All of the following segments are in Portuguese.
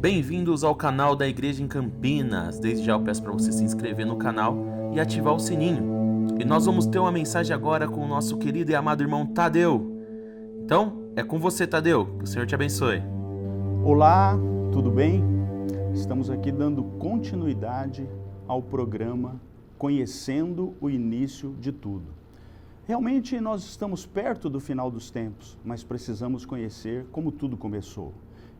Bem-vindos ao canal da Igreja em Campinas. Desde já eu peço para você se inscrever no canal e ativar o sininho. E nós vamos ter uma mensagem agora com o nosso querido e amado irmão Tadeu. Então, é com você, Tadeu. Que o Senhor te abençoe. Olá, tudo bem? Estamos aqui dando continuidade ao programa Conhecendo o Início de Tudo. Realmente nós estamos perto do final dos tempos, mas precisamos conhecer como tudo começou.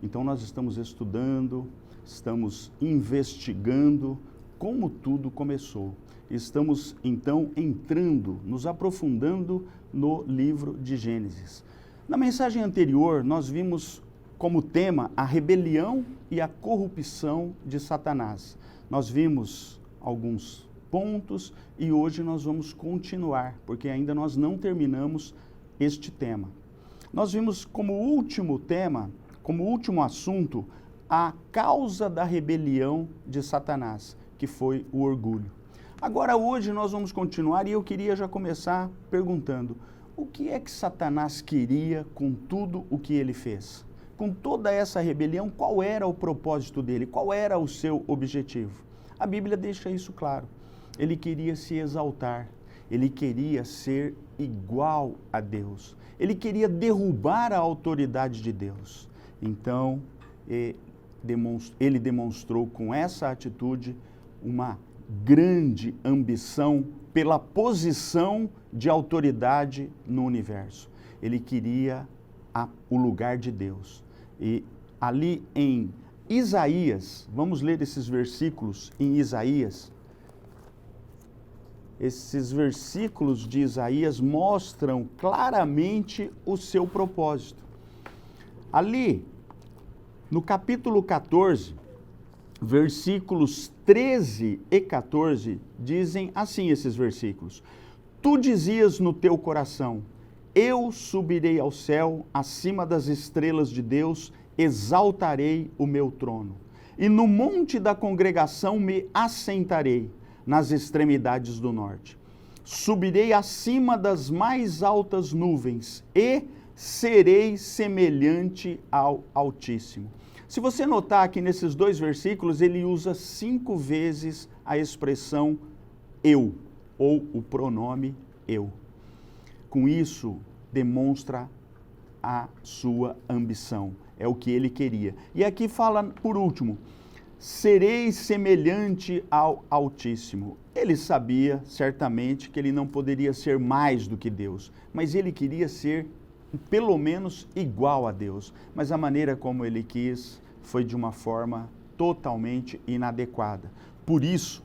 Então nós estamos estudando, estamos investigando como tudo começou. Estamos então entrando, nos aprofundando no livro de Gênesis. Na mensagem anterior nós vimos como tema a rebelião e a corrupção de Satanás. Nós vimos alguns pontos e hoje nós vamos continuar, porque ainda nós não terminamos este tema. Nós vimos como último tema, como último assunto, a causa da rebelião de Satanás, que foi o orgulho. Agora hoje nós vamos continuar e eu queria já começar perguntando, o que é que Satanás queria com tudo o que ele fez? Com toda essa rebelião, qual era o propósito dele? Qual era o seu objetivo? A Bíblia deixa isso claro. Ele queria se exaltar, ele queria ser igual a Deus, ele queria derrubar a autoridade de Deus. Então, ele demonstrou com essa atitude uma grande ambição pela posição de autoridade no universo. Ele queria o lugar de Deus. E ali em Isaías, vamos ler esses versículos em Isaías. Esses versículos de Isaías mostram claramente o seu propósito. Ali, no capítulo 14, versículos 13 e 14, dizem assim esses versículos. Tu dizias no teu coração, eu subirei ao céu, acima das estrelas de Deus, exaltarei o meu trono. E no monte da congregação me assentarei, nas extremidades do norte. Subirei acima das mais altas nuvens e serei semelhante ao Altíssimo. Se você notar que nesses dois versículos ele usa 5 vezes a expressão eu, ou o pronome eu. Com isso, demonstra a sua ambição, é o que ele queria. E aqui fala, por último, serei semelhante ao Altíssimo. Ele sabia, certamente, que ele não poderia ser mais do que Deus, mas ele queria ser, pelo menos, igual a Deus. Mas a maneira como ele quis foi de uma forma totalmente inadequada. Por isso,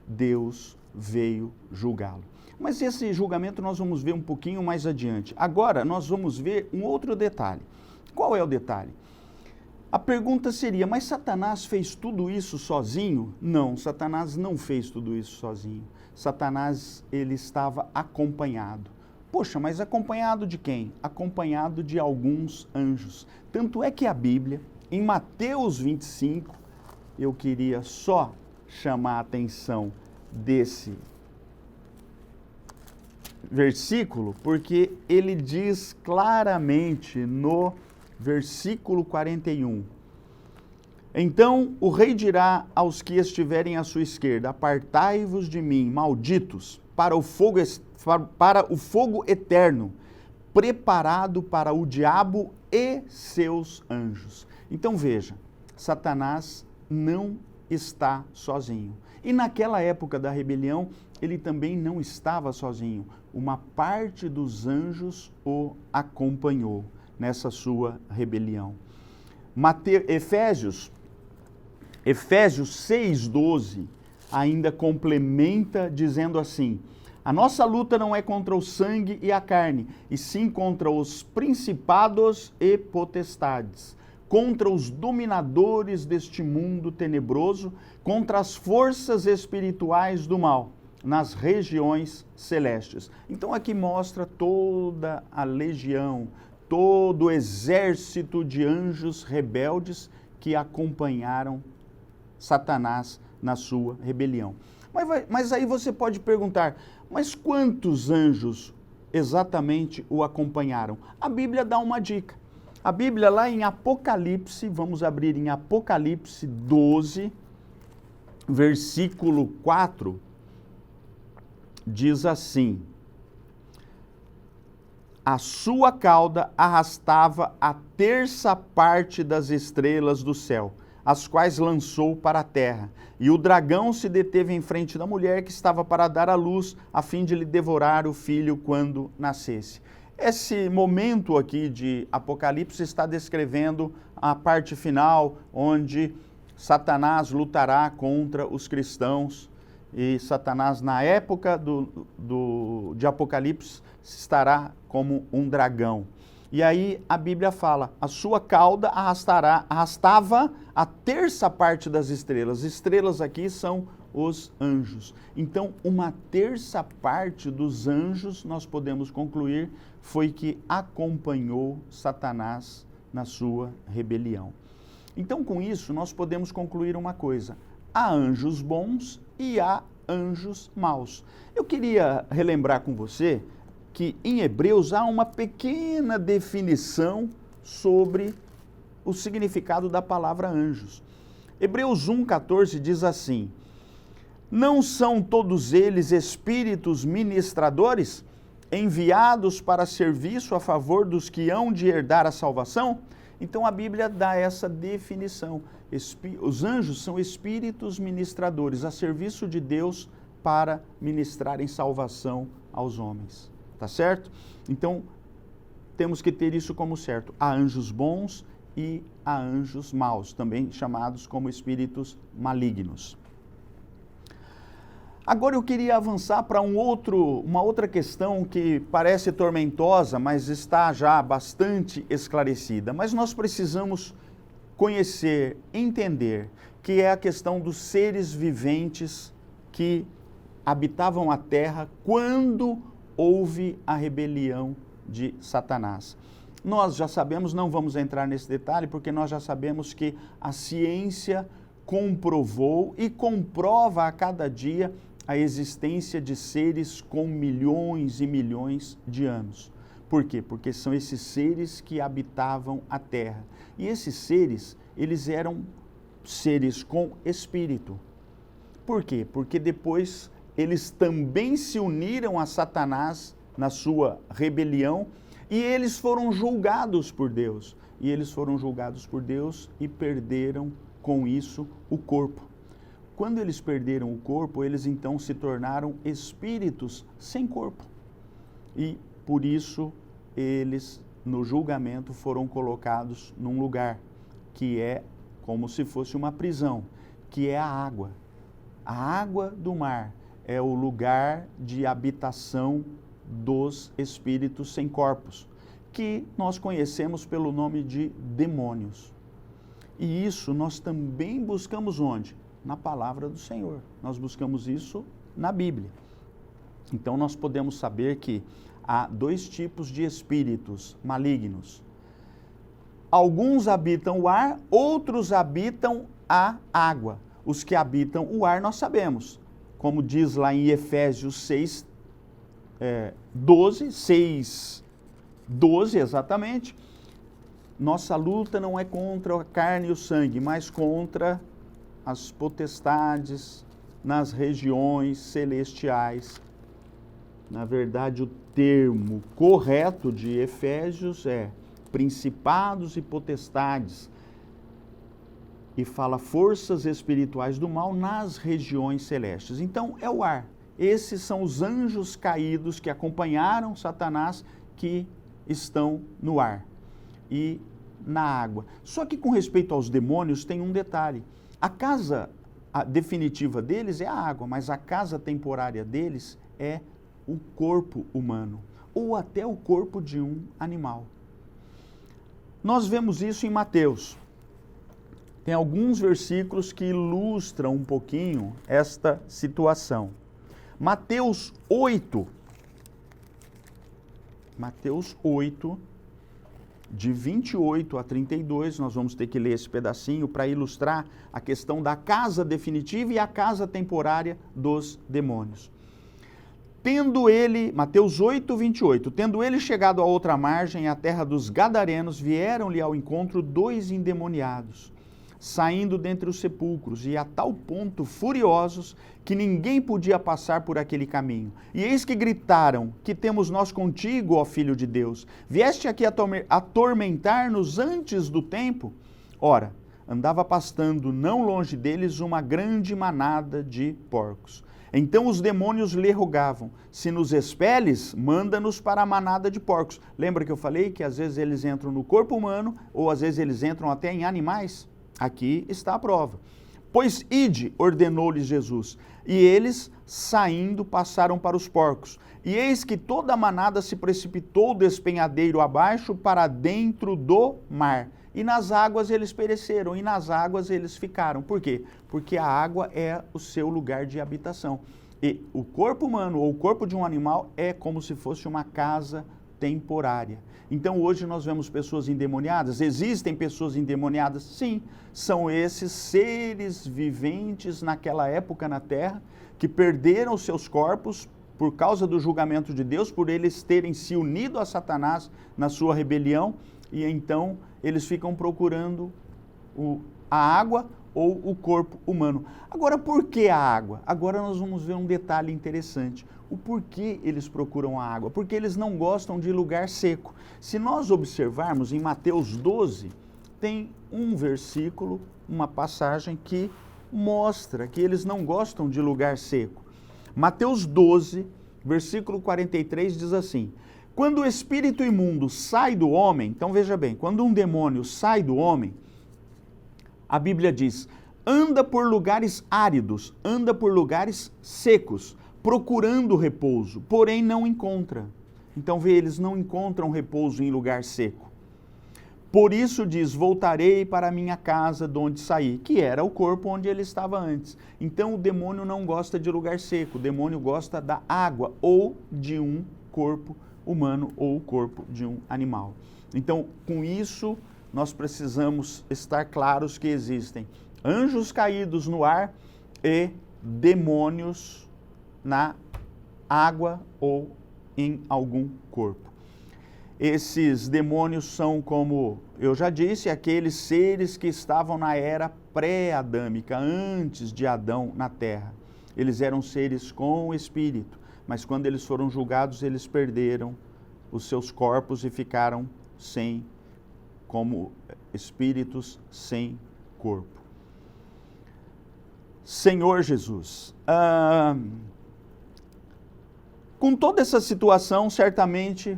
Deus veio julgá-lo. Mas esse julgamento nós vamos ver um pouquinho mais adiante. Agora, nós vamos ver um outro detalhe. Qual é o detalhe? A pergunta seria, mas Satanás fez tudo isso sozinho? Não, Satanás não fez tudo isso sozinho. Satanás, ele estava acompanhado. Poxa, mas acompanhado de quem? Acompanhado de alguns anjos. Tanto é que a Bíblia, em Mateus 25, eu queria só chamar a atenção desse versículo, porque ele diz claramente no versículo 41. Então o rei dirá aos que estiverem à sua esquerda, apartai-vos de mim, malditos, para o fogo eterno, preparado para o diabo e seus anjos. Então veja, Satanás não está sozinho. E naquela época da rebelião, ele também não estava sozinho. Uma parte dos anjos o acompanhou nessa sua rebelião. Efésios 6:12 ainda complementa dizendo assim, a nossa luta não é contra o sangue e a carne, e sim contra os principados e potestades, contra os dominadores deste mundo tenebroso, contra as forças espirituais do mal, nas regiões celestes. Então aqui mostra toda a legião, todo o exército de anjos rebeldes que acompanharam Satanás na sua rebelião. Mas aí você pode perguntar, mas quantos anjos exatamente o acompanharam? A Bíblia dá uma dica. A Bíblia lá em Apocalipse, vamos abrir em Apocalipse 12, versículo 4, diz assim: a sua cauda arrastava a terça parte das estrelas do céu, as quais lançou para a terra. E o dragão se deteve em frente da mulher que estava para dar à luz, a fim de lhe devorar o filho quando nascesse. Esse momento aqui de Apocalipse está descrevendo a parte final, onde Satanás lutará contra os cristãos. E Satanás, na época de Apocalipse, estará como um dragão. E aí a Bíblia fala, a sua cauda arrastava a terça parte das estrelas. Estrelas aqui são os anjos. Então, uma terça parte dos anjos, nós podemos concluir, foi que acompanhou Satanás na sua rebelião. Então, com isso, nós podemos concluir uma coisa: há anjos bons e há anjos maus. Eu queria relembrar com você que em Hebreus há uma pequena definição sobre o significado da palavra anjos. Hebreus 1,14 diz assim: não são todos eles espíritos ministradores, enviados para serviço a favor dos que hão de herdar a salvação? Então a Bíblia dá essa definição. Os anjos são espíritos ministradores a serviço de Deus para ministrarem salvação aos homens. Tá certo? Então, temos que ter isso como certo. Há anjos bons e há anjos maus, também chamados como espíritos malignos. Agora eu queria avançar para uma outra questão que parece tormentosa, mas está já bastante esclarecida. Mas nós precisamos conhecer, entender, que é a questão dos seres viventes que habitavam a terra quando houve a rebelião de Satanás. Nós já sabemos, não vamos entrar nesse detalhe, porque nós já sabemos que a ciência comprovou e comprova a cada dia a existência de seres com milhões e milhões de anos. Por quê? Porque são esses seres que habitavam a terra. E esses seres, eles eram seres com espírito. Por quê? Porque depois eles também se uniram a Satanás na sua rebelião e eles foram julgados por Deus. E eles foram julgados por Deus e perderam com isso o corpo. Quando eles perderam o corpo, eles então se tornaram espíritos sem corpo. E por isso eles, no julgamento, foram colocados num lugar que é como se fosse uma prisão, que é a água. A água do mar é o lugar de habitação dos espíritos sem corpos, que nós conhecemos pelo nome de demônios. E isso nós também buscamos onde? Na palavra do Senhor. Nós buscamos isso na Bíblia. Então nós podemos saber que há dois tipos de espíritos malignos. Alguns habitam o ar, outros habitam a água. Os que habitam o ar nós sabemos. Como diz lá em Efésios 6:12 exatamente, nossa luta não é contra a carne e o sangue, mas contra as potestades nas regiões celestiais. Na verdade, o termo correto de Efésios é principados e potestades, e fala forças espirituais do mal nas regiões celestes. Então, é o ar. Esses são os anjos caídos que acompanharam Satanás, que estão no ar e na água. Só que com respeito aos demônios tem um detalhe. A casa definitiva deles é a água, mas a casa temporária deles é o corpo humano, ou até o corpo de um animal. Nós vemos isso em Mateus. Tem alguns versículos que ilustram um pouquinho esta situação. Mateus 8, de 28 a 32, nós vamos ter que ler esse pedacinho para ilustrar a questão da casa definitiva e a casa temporária dos demônios. Mateus 8, 28, tendo ele chegado à outra margem, à terra dos Gadarenos, vieram-lhe ao encontro 2 endemoniados, saindo dentre os sepulcros, e a tal ponto furiosos, que ninguém podia passar por aquele caminho. E eis que gritaram: que temos nós contigo, ó Filho de Deus? Vieste aqui atormentar-nos antes do tempo? Ora, andava pastando não longe deles uma grande manada de porcos. Então os demônios lhe rogavam: se nos expeles, manda-nos para a manada de porcos. Lembra que eu falei que às vezes eles entram no corpo humano, ou às vezes eles entram até em animais? Aqui está a prova. Pois ide, ordenou-lhes Jesus, e eles, saindo, passaram para os porcos. E eis que toda a manada se precipitou despenhadeiro abaixo para dentro do mar. E nas águas eles pereceram, e nas águas eles ficaram. Por quê? Porque a água é o seu lugar de habitação. E o corpo humano ou o corpo de um animal é como se fosse uma casa temporária. Então hoje nós vemos pessoas endemoniadas. Existem pessoas endemoniadas? Sim, são esses seres viventes naquela época na Terra que perderam seus corpos por causa do julgamento de Deus, por eles terem se unido a Satanás na sua rebelião, e então eles ficam procurando a água ou o corpo humano. Agora, por que a água? Agora nós vamos ver um detalhe interessante. O porquê eles procuram a água? Porque eles não gostam de lugar seco. Se nós observarmos em Mateus 12, tem um versículo, uma passagem que mostra que eles não gostam de lugar seco. Mateus 12, versículo 43 diz assim: quando o espírito imundo sai do homem, então veja bem, quando um demônio sai do homem, a Bíblia diz, anda por lugares áridos, anda por lugares secos, procurando repouso, porém não encontra. Então vê, eles não encontram repouso em lugar seco. Por isso diz, voltarei para a minha casa de onde saí, que era o corpo onde ele estava antes. Então o demônio não gosta de lugar seco, o demônio gosta da água ou de um corpo humano ou o corpo de um animal. Então, com isso, nós precisamos estar claros que existem anjos caídos no ar e demônios na água ou em algum corpo. Esses demônios são, como eu já disse, aqueles seres que estavam na era pré-adâmica, antes de Adão na terra. Eles eram seres com espírito, mas quando eles foram julgados, eles perderam os seus corpos e ficaram como espíritos sem corpo. Senhor Jesus, com toda essa situação, certamente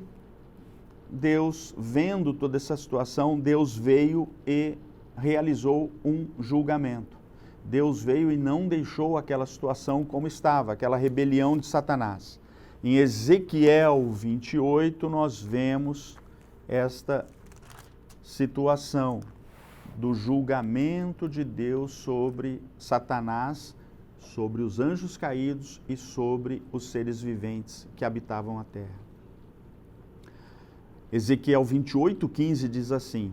Deus, vendo toda essa situação, Deus veio e realizou um julgamento. Deus veio e não deixou aquela situação como estava, aquela rebelião de Satanás. Em Ezequiel 28, nós vemos esta situação do julgamento de Deus sobre Satanás, sobre os anjos caídos e sobre os seres viventes que habitavam a terra. Ezequiel 28, 15 diz assim: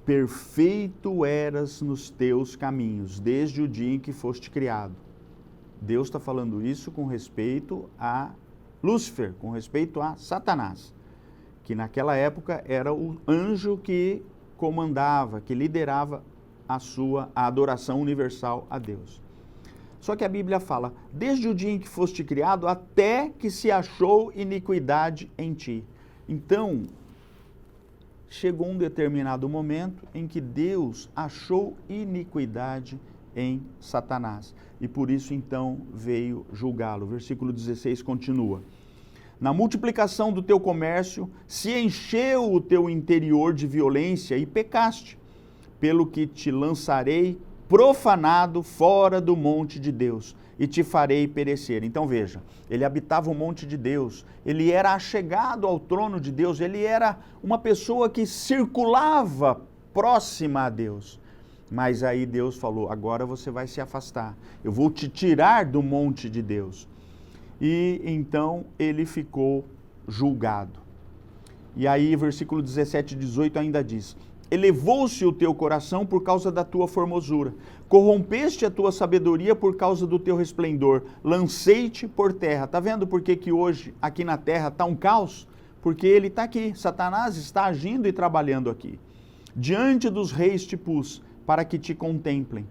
perfeito eras nos teus caminhos, desde o dia em que foste criado. Deus está falando isso com respeito a Lúcifer, com respeito a Satanás, que naquela época era o anjo que comandava, que liderava a adoração universal a Deus. Só que a Bíblia fala, desde o dia em que foste criado, até que se achou iniquidade em ti. Então, chegou um determinado momento em que Deus achou iniquidade em Satanás. E por isso, então, veio julgá-lo. Versículo 16 continua. Na multiplicação do teu comércio, se encheu o teu interior de violência e pecaste, pelo que te lançarei profanado fora do monte de Deus e te farei perecer. Então veja, ele habitava o monte de Deus, ele era achegado ao trono de Deus, ele era uma pessoa que circulava próxima a Deus. Mas aí Deus falou, agora você vai se afastar, eu vou te tirar do monte de Deus. E então ele ficou julgado. E aí versículo 17 e 18 ainda diz, elevou-se o teu coração por causa da tua formosura. Corrompeste a tua sabedoria por causa do teu resplendor. Lancei-te por terra. Está vendo por que hoje aqui na terra está um caos? Porque ele está aqui. Satanás está agindo e trabalhando aqui. Diante dos reis te pus, para que te contemplem.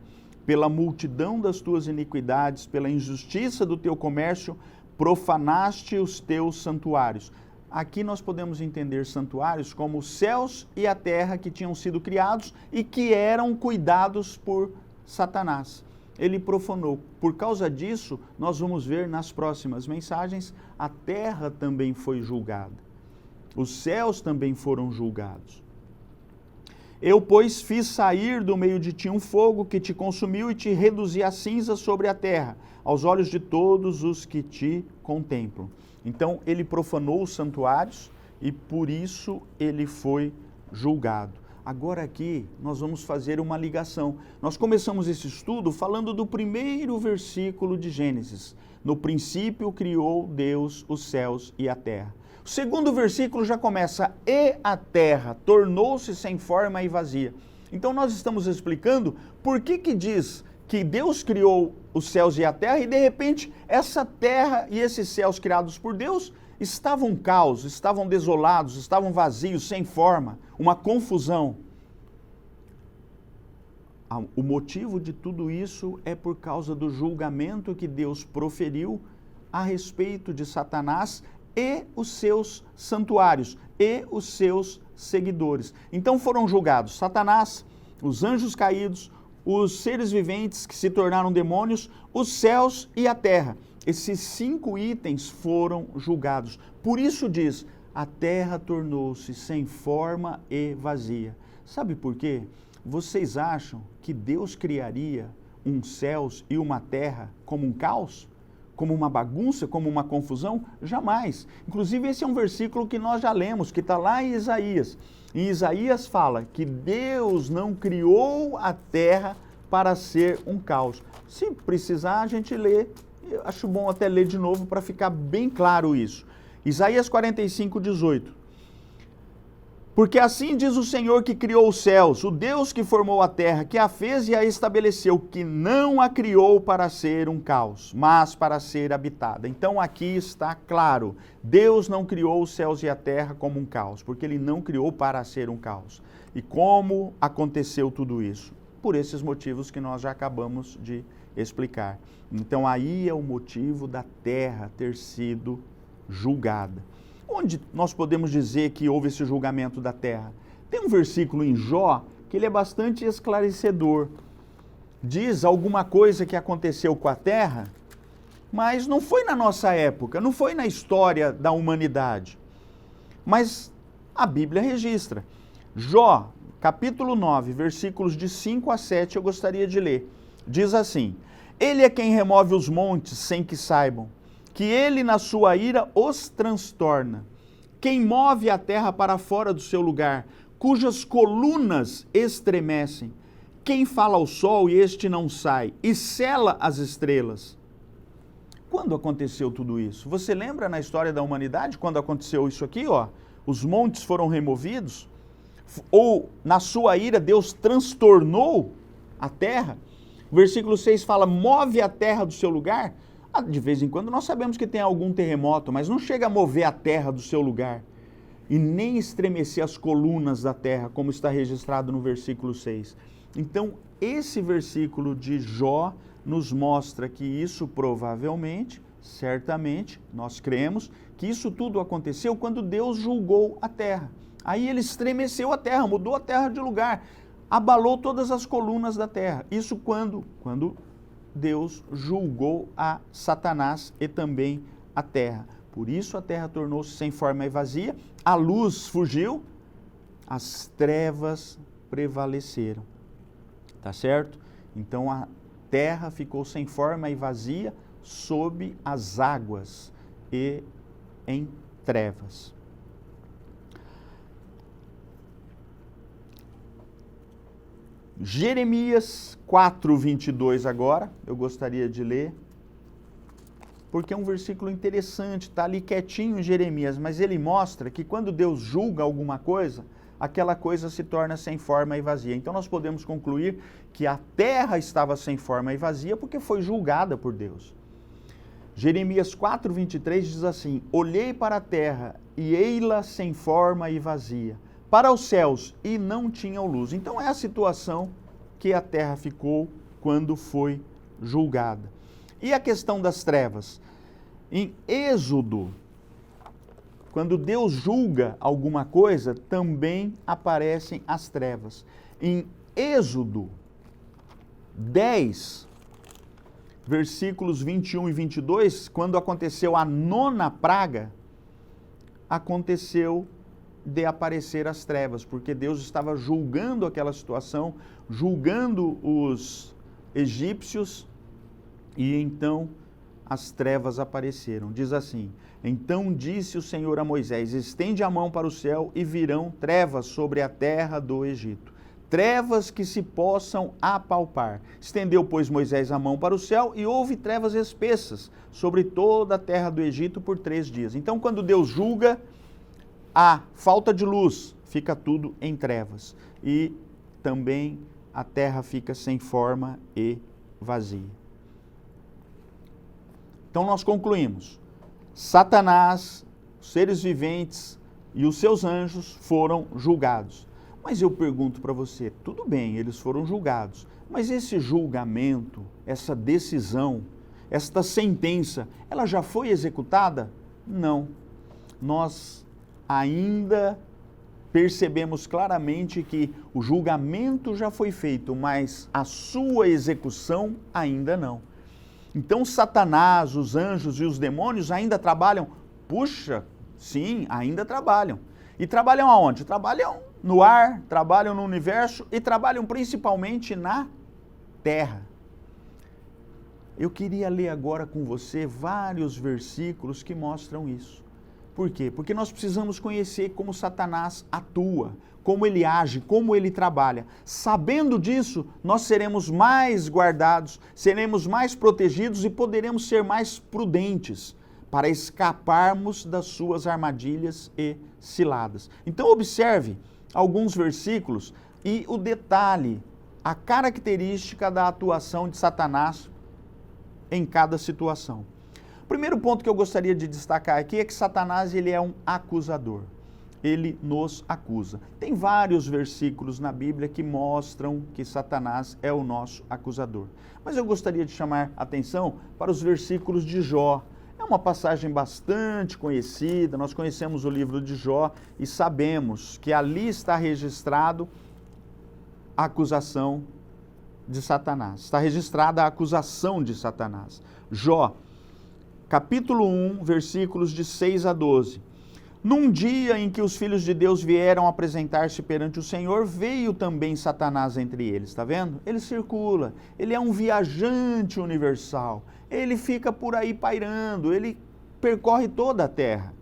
Pela multidão das tuas iniquidades, pela injustiça do teu comércio, profanaste os teus santuários. Aqui nós podemos entender santuários como os céus e a terra que tinham sido criados e que eram cuidados por Satanás. Ele profanou. Por causa disso, nós vamos ver nas próximas mensagens, a terra também foi julgada. Os céus também foram julgados. Eu, pois, fiz sair do meio de ti um fogo que te consumiu e te reduzi a cinza sobre a terra, aos olhos de todos os que te contemplam. Então, ele profanou os santuários e por isso ele foi julgado. Agora aqui nós vamos fazer uma ligação. Nós começamos esse estudo falando do primeiro versículo de Gênesis. No princípio criou Deus os céus e a terra. O segundo versículo já começa, e a terra tornou-se sem forma e vazia. Então nós estamos explicando por que diz que Deus criou os céus e a terra e de repente essa terra e esses céus criados por Deus estavam caos, estavam desolados, estavam vazios, sem forma, uma confusão. O motivo de tudo isso é por causa do julgamento que Deus proferiu a respeito de Satanás e os seus santuários, e os seus seguidores. Então foram julgados Satanás, os anjos caídos, os seres viventes que se tornaram demônios, os céus e a terra. Esses 5 itens foram julgados. Por isso diz, a terra tornou-se sem forma e vazia. Sabe por quê? Vocês acham que Deus criaria um céus e uma terra como um caos? Como uma bagunça, como uma confusão? Jamais. Inclusive esse é um versículo que nós já lemos, que está lá em Isaías. Em Isaías fala que Deus não criou a terra para ser um caos. Se precisar, a gente lê. Eu acho bom até ler de novo para ficar bem claro isso. Isaías 45, 18. Porque assim diz o Senhor que criou os céus, o Deus que formou a terra, que a fez e a estabeleceu, que não a criou para ser um caos, mas para ser habitada. Então aqui está claro, Deus não criou os céus e a terra como um caos, porque Ele não criou para ser um caos. E como aconteceu tudo isso? Por esses motivos que nós já acabamos de explicar. Então aí é o motivo da terra ter sido julgada. Onde nós podemos dizer que houve esse julgamento da terra? Tem um versículo em Jó que ele é bastante esclarecedor. Diz alguma coisa que aconteceu com a terra, mas não foi na nossa época, não foi na história da humanidade. Mas a Bíblia registra. Jó, capítulo 9, versículos de 5 a 7, eu gostaria de ler. Diz assim, Ele é quem remove os montes sem que saibam, que ele na sua ira os transtorna, quem move a terra para fora do seu lugar, cujas colunas estremecem, quem fala ao sol e este não sai, e sela as estrelas. Quando aconteceu tudo isso? Você lembra na história da humanidade, quando aconteceu isso aqui, ó? Os montes foram removidos? Ou na sua ira Deus transtornou a terra? O versículo 6 fala, move a terra do seu lugar? De vez em quando nós sabemos que tem algum terremoto, mas não chega a mover a terra do seu lugar e nem estremecer as colunas da terra, como está registrado no versículo 6. Então, esse versículo de Jó nos mostra que isso provavelmente, certamente, nós cremos que isso tudo aconteceu quando Deus julgou a terra. Aí ele estremeceu a terra, mudou a terra de lugar, abalou todas as colunas da terra. Isso quando Deus julgou a Satanás e também a terra. Por isso a terra tornou-se sem forma e vazia, a luz fugiu, as trevas prevaleceram. Tá certo? Então a terra ficou sem forma e vazia sob as águas e em trevas. Jeremias 4, 22 agora, eu gostaria de ler, porque é um versículo interessante, está ali quietinho em Jeremias, mas ele mostra que quando Deus julga alguma coisa, aquela coisa se torna sem forma e vazia. Então nós podemos concluir que a terra estava sem forma e vazia porque foi julgada por Deus. Jeremias 4:23 diz assim: olhei para a terra e ei-la sem forma e vazia, para os céus e não tinham luz. Então é a situação que a terra ficou quando foi julgada. E a questão das trevas? Em Êxodo, quando Deus julga alguma coisa, também aparecem as trevas. Em Êxodo 10, versículos 21 e 22, quando aconteceu a 9ª praga, aconteceu de aparecer as trevas, porque Deus estava julgando aquela situação, julgando os egípcios, e então as trevas apareceram. Diz assim: então disse o Senhor a Moisés: estende a mão para o céu e virão trevas sobre a terra do Egito, trevas que se possam apalpar. Estendeu, pois, Moisés a mão para o céu e houve trevas espessas sobre toda a terra do Egito por 3 dias. Então, quando Deus julga a falta de luz, fica tudo em trevas. E também a terra fica sem forma e vazia. Então nós concluímos: Satanás, os seres viventes e os seus anjos foram julgados. Mas eu pergunto para você, tudo bem, eles foram julgados, mas esse julgamento, essa decisão, esta sentença, ela já foi executada? Não. Nós ainda percebemos claramente que o julgamento já foi feito, mas a sua execução ainda não. Então Satanás, os anjos e os demônios ainda trabalham? Puxa, sim, ainda trabalham. E trabalham aonde? Trabalham no ar, trabalham no universo e trabalham principalmente na terra. Eu queria ler agora com você vários versículos que mostram isso. Por quê? Porque nós precisamos conhecer como Satanás atua, como ele age, como ele trabalha. Sabendo disso, nós seremos mais guardados, seremos mais protegidos e poderemos ser mais prudentes para escaparmos das suas armadilhas e ciladas. Então observe alguns versículos e o detalhe, a característica da atuação de Satanás em cada situação. O primeiro ponto que eu gostaria de destacar aqui é que Satanás ele é um acusador. Ele nos acusa. Tem vários versículos na Bíblia que mostram que Satanás é o nosso acusador. Mas eu gostaria de chamar atenção para os versículos de Jó. É uma passagem bastante conhecida, nós conhecemos o livro de Jó e sabemos que ali está registrado a acusação de Satanás. Está registrada a acusação de Satanás. Jó, capítulo 1, versículos de 6 a 12. Num dia em que os filhos de Deus vieram apresentar-se perante o Senhor, veio também Satanás entre eles, está vendo? Ele circula, ele é um viajante universal, ele fica por aí pairando, ele percorre toda a terra.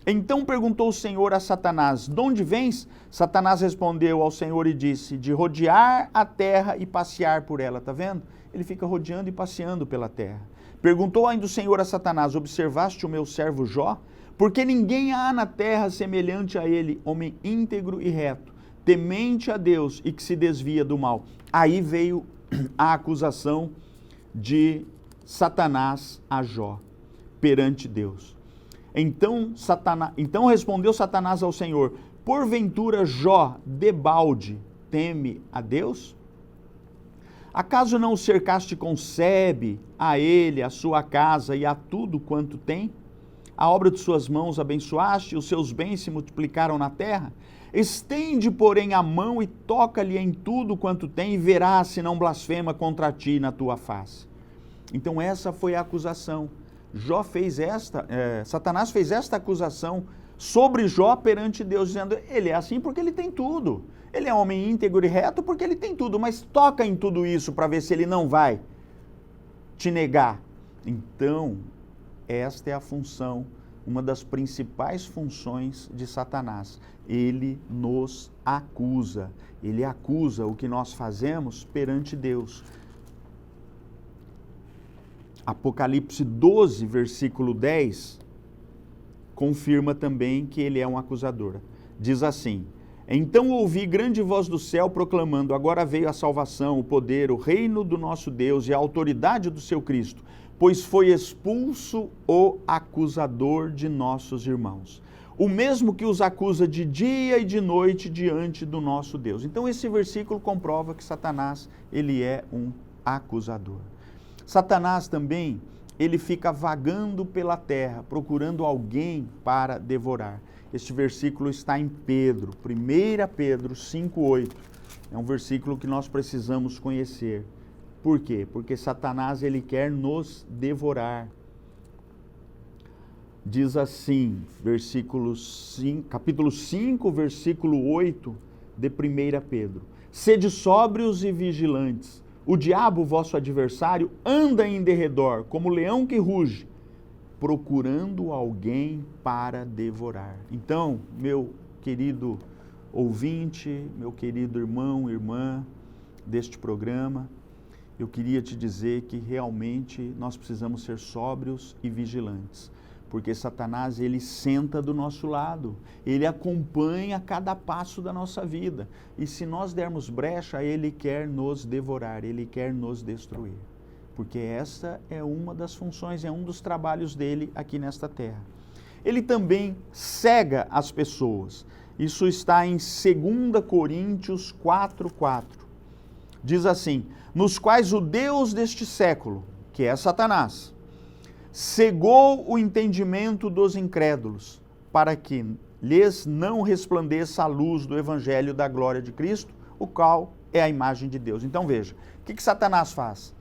Então perguntou o Senhor a Satanás: de onde vens? Satanás respondeu ao Senhor e disse: de rodear a terra e passear por ela, está vendo? Ele fica rodeando e passeando pela terra. Perguntou ainda o Senhor a Satanás: observaste o meu servo Jó? Porque ninguém há na terra semelhante a ele, homem íntegro e reto, temente a Deus e que se desvia do mal. Aí veio a acusação de Satanás a Jó perante Deus. Então respondeu Satanás ao Senhor: porventura Jó, debalde, teme a Deus? Acaso não o cercaste com sebe, a ele, a sua casa e a tudo quanto tem? A obra de suas mãos abençoaste, os seus bens se multiplicaram na terra? Estende, porém, a mão e toca-lhe em tudo quanto tem, e verás se não blasfema contra ti na tua face. Então essa foi a acusação. Satanás fez esta acusação sobre Jó perante Deus, dizendo: ele é assim porque ele tem tudo. Ele é homem íntegro e reto porque ele tem tudo, mas toca em tudo isso para ver se ele não vai te negar. Então, esta é a função, uma das principais funções de Satanás. Ele nos acusa. Ele acusa o que nós fazemos perante Deus. Apocalipse 12, versículo 10, confirma também que ele é um acusador. Diz assim: Então ouvi grande voz do céu proclamando: agora veio a salvação, o poder, o reino do nosso Deus e a autoridade do seu Cristo, pois foi expulso o acusador de nossos irmãos, o mesmo que os acusa de dia e de noite diante do nosso Deus. Então esse versículo comprova que Satanás, ele é um acusador. Satanás também, ele fica vagando pela terra, procurando alguém para devorar. Este versículo está em Pedro, 1 Pedro 5,8. É um versículo que nós precisamos conhecer. Por quê? Porque Satanás, ele quer nos devorar. Diz assim, capítulo 5, versículo 8 de 1 Pedro. Sede sóbrios e vigilantes. O diabo, vosso adversário, anda em derredor, como leão que ruge, procurando alguém para devorar. Então, meu querido ouvinte, meu querido irmão, irmã deste programa, eu queria te dizer que realmente nós precisamos ser sóbrios e vigilantes, porque Satanás, ele senta do nosso lado, ele acompanha cada passo da nossa vida, e se nós dermos brecha, ele quer nos devorar, ele quer nos destruir, porque essa é uma das funções, é um dos trabalhos dele aqui nesta terra. Ele também cega as pessoas, isso está em 2 Coríntios 4,4. Diz assim: nos quais o Deus deste século, que é Satanás, cegou o entendimento dos incrédulos, para que lhes não resplandeça a luz do evangelho da glória de Cristo, o qual é a imagem de Deus. Então veja, o que Satanás faz?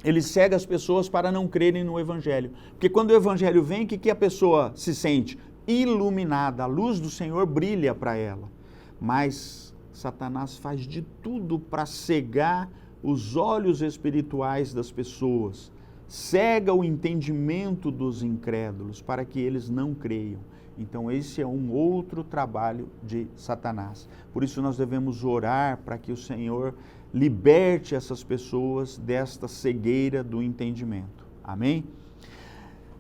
Ele cega as pessoas para não crerem no evangelho. Porque quando o evangelho vem, o que a pessoa se sente? Iluminada, a luz do Senhor brilha para ela. Mas Satanás faz de tudo para cegar os olhos espirituais das pessoas, cega o entendimento dos incrédulos para que eles não creiam. Então esse é um outro trabalho de Satanás. Por isso nós devemos orar para que o Senhor liberte essas pessoas desta cegueira do entendimento. Amém?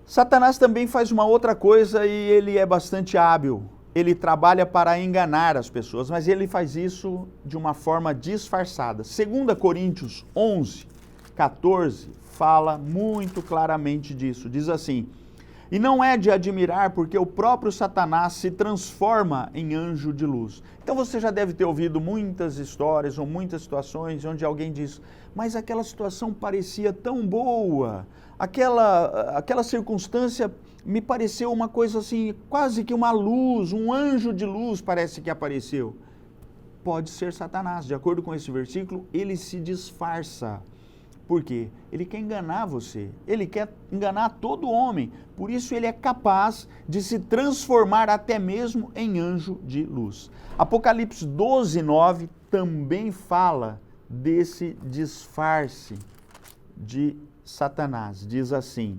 Satanás também faz uma outra coisa e ele é bastante hábil. Ele trabalha para enganar as pessoas, mas ele faz isso de uma forma disfarçada. 2 Coríntios 11, 14, fala muito claramente disso. Diz assim: e não é de admirar, porque o próprio Satanás se transforma em anjo de luz. Então você já deve ter ouvido muitas histórias ou muitas situações onde alguém diz: mas aquela situação parecia tão boa, aquela circunstância me pareceu uma coisa assim, quase que uma luz, um anjo de luz parece que apareceu. Pode ser Satanás. De acordo com esse versículo, ele se disfarça. Por quê? Ele quer enganar você, ele quer enganar todo homem, por isso ele é capaz de se transformar até mesmo em anjo de luz. Apocalipse 12, 9 também fala desse disfarce de Satanás. Diz assim: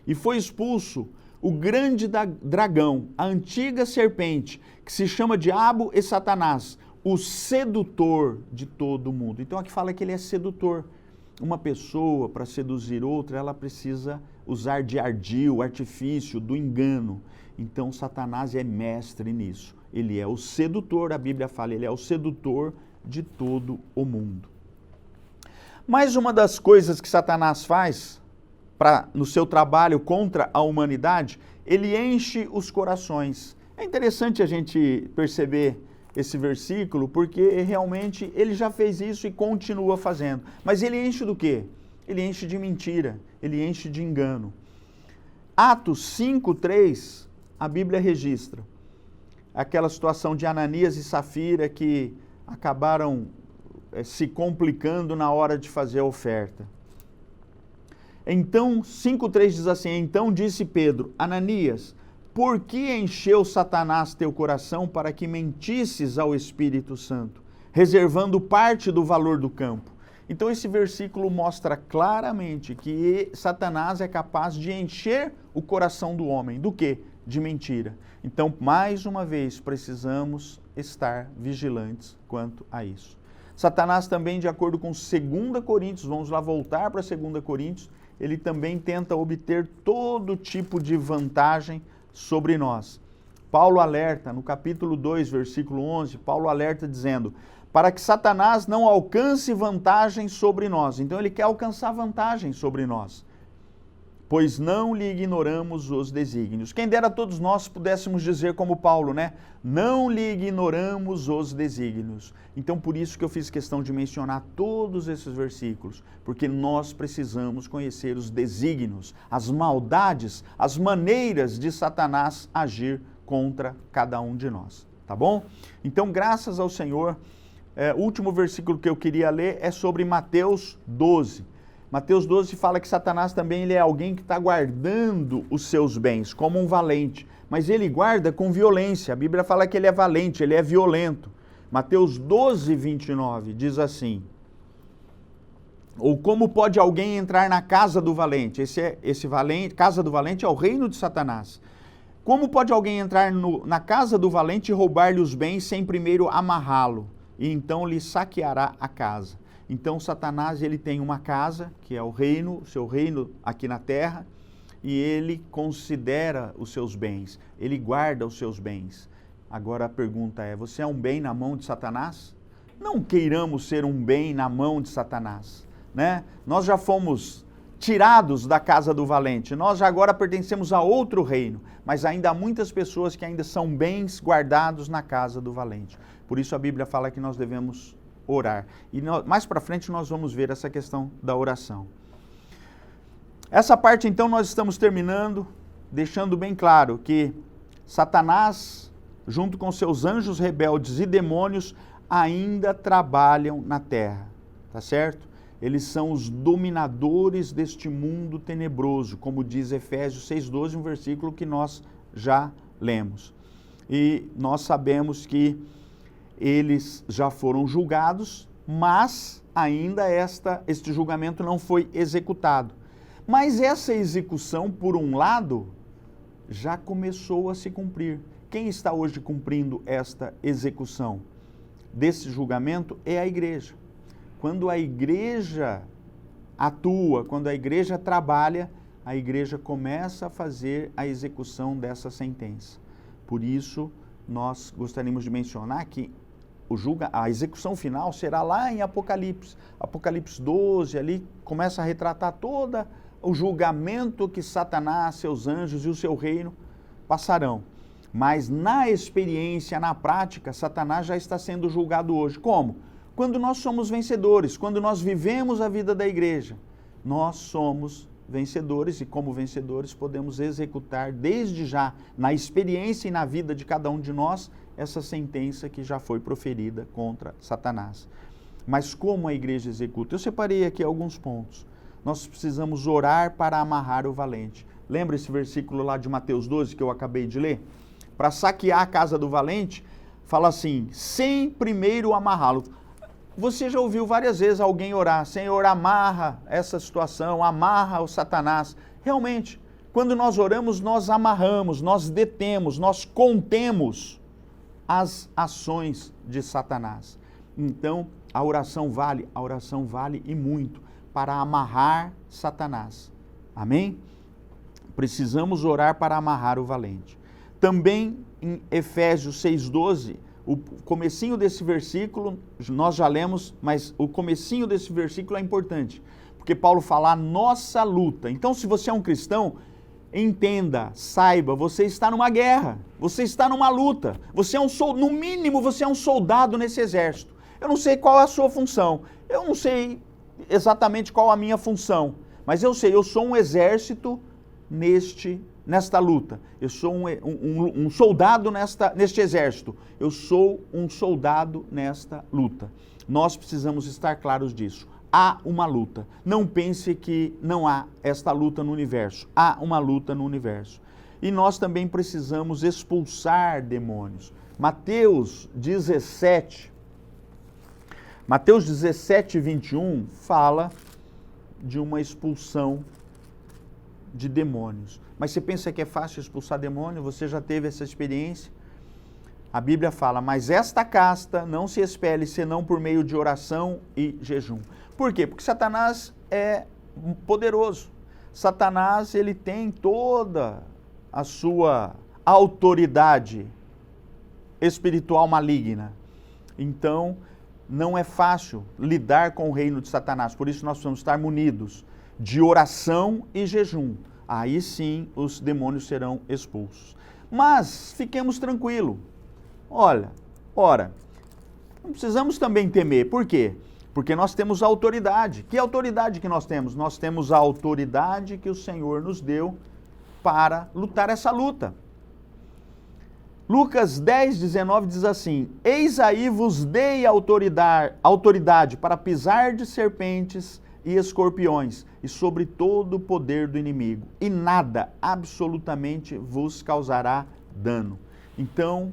e foi expulso o grande dragão, a antiga serpente, que se chama Diabo e Satanás, o sedutor de todo mundo. Então aqui fala que ele é sedutor. Uma pessoa, para seduzir outra, ela precisa usar de ardil, artifício, do engano. Então, Satanás é mestre nisso. Ele é o sedutor, a Bíblia fala, ele é o sedutor de todo o mundo. Mais uma das coisas que Satanás faz no seu trabalho contra a humanidade, ele enche os corações. É interessante a gente perceber esse versículo, porque realmente ele já fez isso e continua fazendo. Mas ele enche do quê? Ele enche de mentira, ele enche de engano. Atos 5:3, a Bíblia registra aquela situação de Ananias e Safira que acabaram se complicando na hora de fazer a oferta. Então, 5:3 diz assim: então disse Pedro: Ananias, por que encheu Satanás teu coração para que mentisses ao Espírito Santo, reservando parte do valor do campo? Então esse versículo mostra claramente que Satanás é capaz de encher o coração do homem. Do quê? De mentira. Então, mais uma vez, precisamos estar vigilantes quanto a isso. Satanás também, de acordo com 2 Coríntios, vamos lá voltar para 2 Coríntios, ele também tenta obter todo tipo de vantagem sobre nós. Paulo alerta, no capítulo 2, versículo 11, Paulo alerta dizendo, para que Satanás não alcance vantagem sobre nós. Então ele quer alcançar vantagem sobre nós. Pois não lhe ignoramos os desígnios. Quem dera todos nós pudéssemos dizer como Paulo, né? Não lhe ignoramos os desígnios. Então por isso que eu fiz questão de mencionar todos esses versículos, porque nós precisamos conhecer os desígnios, as maldades, as maneiras de Satanás agir contra cada um de nós, tá bom? Então graças ao Senhor, o último versículo que eu queria ler é sobre Mateus 12. Mateus 12 fala que Satanás também ele é alguém que está guardando os seus bens, como um valente. Mas ele guarda com violência. A Bíblia fala que ele é valente, ele é violento. Mateus 12, 29 diz assim, ou como pode alguém entrar na casa do valente? Casa do valente é o reino de Satanás. Como pode alguém entrar na casa do valente e roubar-lhe os bens sem primeiro amarrá-lo? E então lhe saqueará a casa. Então Satanás ele tem uma casa, que é o reino, seu reino aqui na terra, e ele considera os seus bens, ele guarda os seus bens. Agora a pergunta é, você é um bem na mão de Satanás? Não queiramos ser um bem na mão de Satanás, né? Nós já fomos tirados da casa do valente, nós já agora pertencemos a outro reino, mas ainda há muitas pessoas que ainda são bens guardados na casa do valente. Por isso a Bíblia fala que nós devemos orar. E mais para frente nós vamos ver essa questão da oração. Essa parte então nós estamos terminando, deixando bem claro que Satanás, junto com seus anjos rebeldes e demônios, ainda trabalham na terra, tá certo? Eles são os dominadores deste mundo tenebroso, como diz Efésios 6,12, um versículo que nós já lemos. E nós sabemos que eles já foram julgados, mas ainda este julgamento não foi executado. Mas essa execução, por um lado, já começou a se cumprir. Quem está hoje cumprindo esta execução desse julgamento é a igreja. Quando a igreja atua, quando a igreja trabalha, a igreja começa a fazer a execução dessa sentença. Por isso, nós gostaríamos de mencionar que a execução final será lá em Apocalipse. Apocalipse 12, ali começa a retratar todo o julgamento que Satanás, seus anjos e o seu reino passarão. Mas na experiência, na prática, Satanás já está sendo julgado hoje. Como? Quando nós somos vencedores, quando nós vivemos a vida da igreja, nós somos vencedores e como vencedores podemos executar desde já, na experiência e na vida de cada um de nós, essa sentença que já foi proferida contra Satanás. Mas como a igreja executa? Eu separei aqui alguns pontos. Nós precisamos orar para amarrar o valente. Lembra esse versículo lá de Mateus 12 que eu acabei de ler? Para saquear a casa do valente, fala assim, sem primeiro amarrá-lo. Você já ouviu várias vezes alguém orar, Senhor, amarra essa situação, amarra o Satanás. Realmente, quando nós oramos, nós amarramos, nós detemos, nós contemos as ações de Satanás. Então, a oração vale e muito para amarrar Satanás. Amém? Precisamos orar para amarrar o valente. Também em Efésios 6,12, o comecinho desse versículo, nós já lemos, mas o comecinho desse versículo é importante, porque Paulo fala a nossa luta. Então, se você é um cristão, entenda, saiba, você está numa guerra, você está numa luta, você é no mínimo você é um soldado nesse exército. Eu não sei qual é a sua função, eu não sei exatamente qual a minha função, mas eu sei, eu sou um exército nesta luta, eu sou um soldado neste exército, eu sou um soldado nesta luta. Nós precisamos estar claros disso. Há uma luta. Não pense que não há esta luta no universo. Há uma luta no universo. E nós também precisamos expulsar demônios. Mateus 17, 21 fala de uma expulsão de demônios. Mas você pensa que é fácil expulsar demônio? Você já teve essa experiência? A Bíblia fala, mas esta casta não se expele senão por meio de oração e jejum. Por quê? Porque Satanás é poderoso. Satanás, ele tem toda a sua autoridade espiritual maligna. Então, não é fácil lidar com o reino de Satanás. Por isso, nós precisamos estar munidos de oração e jejum. Aí sim, os demônios serão expulsos. Mas, fiquemos tranquilos. Ora, não precisamos também temer. Por quê? Porque nós temos autoridade. Que autoridade que nós temos? Nós temos a autoridade que o Senhor nos deu para lutar essa luta. Lucas 10, 19 diz assim: Eis aí vos dei autoridade para pisar de serpentes e escorpiões e sobre todo o poder do inimigo, e nada absolutamente vos causará dano. Então,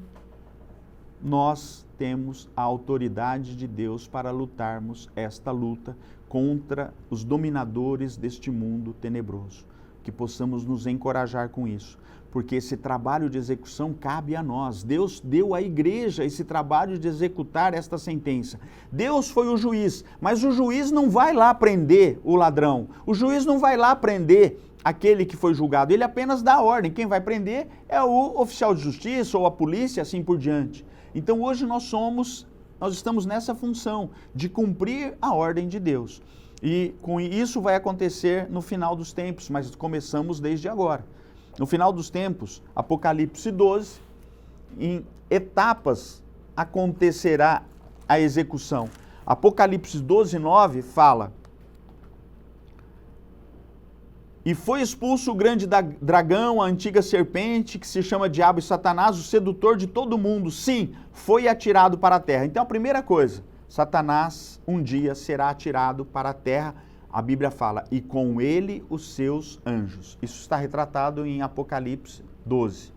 nós temos a autoridade de Deus para lutarmos esta luta contra os dominadores deste mundo tenebroso. Que possamos nos encorajar com isso, porque esse trabalho de execução cabe a nós. Deus deu à igreja esse trabalho de executar esta sentença. Deus foi o juiz, mas o juiz não vai lá prender o ladrão. O juiz não vai lá prender aquele que foi julgado. Ele apenas dá a ordem. Quem vai prender é o oficial de justiça ou a polícia, assim por diante. Então hoje nós estamos nessa função de cumprir a ordem de Deus. E com isso vai acontecer no final dos tempos, mas começamos desde agora. No final dos tempos, Apocalipse 12, em etapas acontecerá a execução. Apocalipse 12, 9 fala: E foi expulso o grande dragão, a antiga serpente, que se chama Diabo e Satanás, o sedutor de todo mundo. Sim, foi atirado para a terra. Então a primeira coisa, Satanás um dia será atirado para a terra. A Bíblia fala, e com ele os seus anjos. Isso está retratado em Apocalipse 12.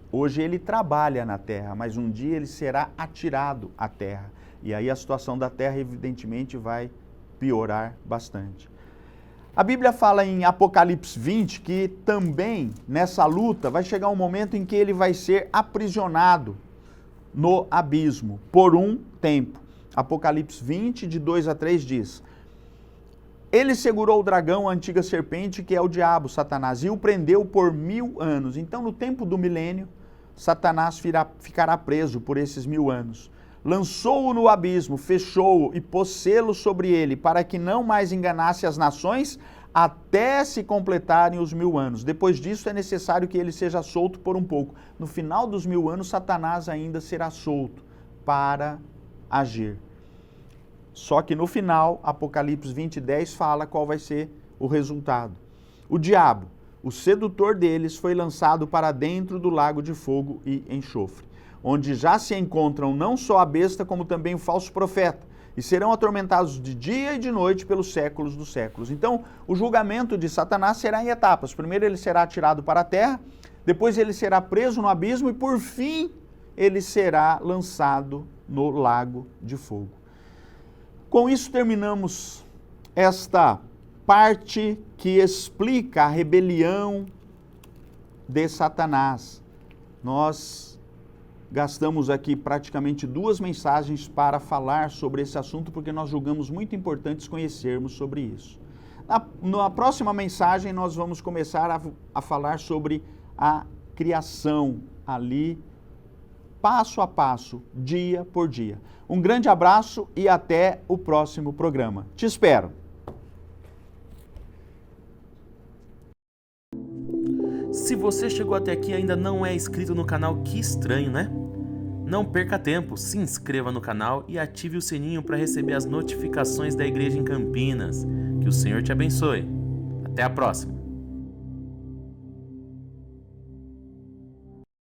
Hoje ele trabalha na terra, mas um dia ele será atirado à terra. E aí a situação da terra, evidentemente, vai piorar bastante. A Bíblia fala em Apocalipse 20 que também nessa luta vai chegar um momento em que ele vai ser aprisionado no abismo por um tempo. Apocalipse 20, de 2 a 3 diz: Ele segurou o dragão, a antiga serpente, que é o diabo, Satanás, e o prendeu por 1000 anos. Então, no tempo do milênio, Satanás ficará preso por esses 1000 anos. Lançou-o no abismo, fechou-o e pôs selo sobre ele, para que não mais enganasse as nações, até se completarem os 1000 anos. Depois disso, é necessário que ele seja solto por um pouco. No final dos 1000 anos, Satanás ainda será solto para agir. Só que no final, Apocalipse 20, 10 fala qual vai ser o resultado. O diabo, o sedutor deles, foi lançado para dentro do lago de fogo e enxofre, onde já se encontram não só a besta, como também o falso profeta, e serão atormentados de dia e de noite pelos séculos dos séculos. Então, o julgamento de Satanás será em etapas. Primeiro ele será atirado para a terra, depois ele será preso no abismo e, por fim, ele será lançado no lago de fogo. Com isso terminamos esta parte que explica a rebelião de Satanás. Nós gastamos aqui praticamente 2 mensagens para falar sobre esse assunto, porque nós julgamos muito importantes conhecermos sobre isso. Na próxima mensagem nós vamos começar a falar sobre a criação ali, passo a passo, dia por dia. Um grande abraço e até o próximo programa. Te espero! Se você chegou até aqui e ainda não é inscrito no canal, que estranho, né? Não perca tempo, se inscreva no canal e ative o sininho para receber as notificações da Igreja em Campinas. Que o Senhor te abençoe. Até a próxima!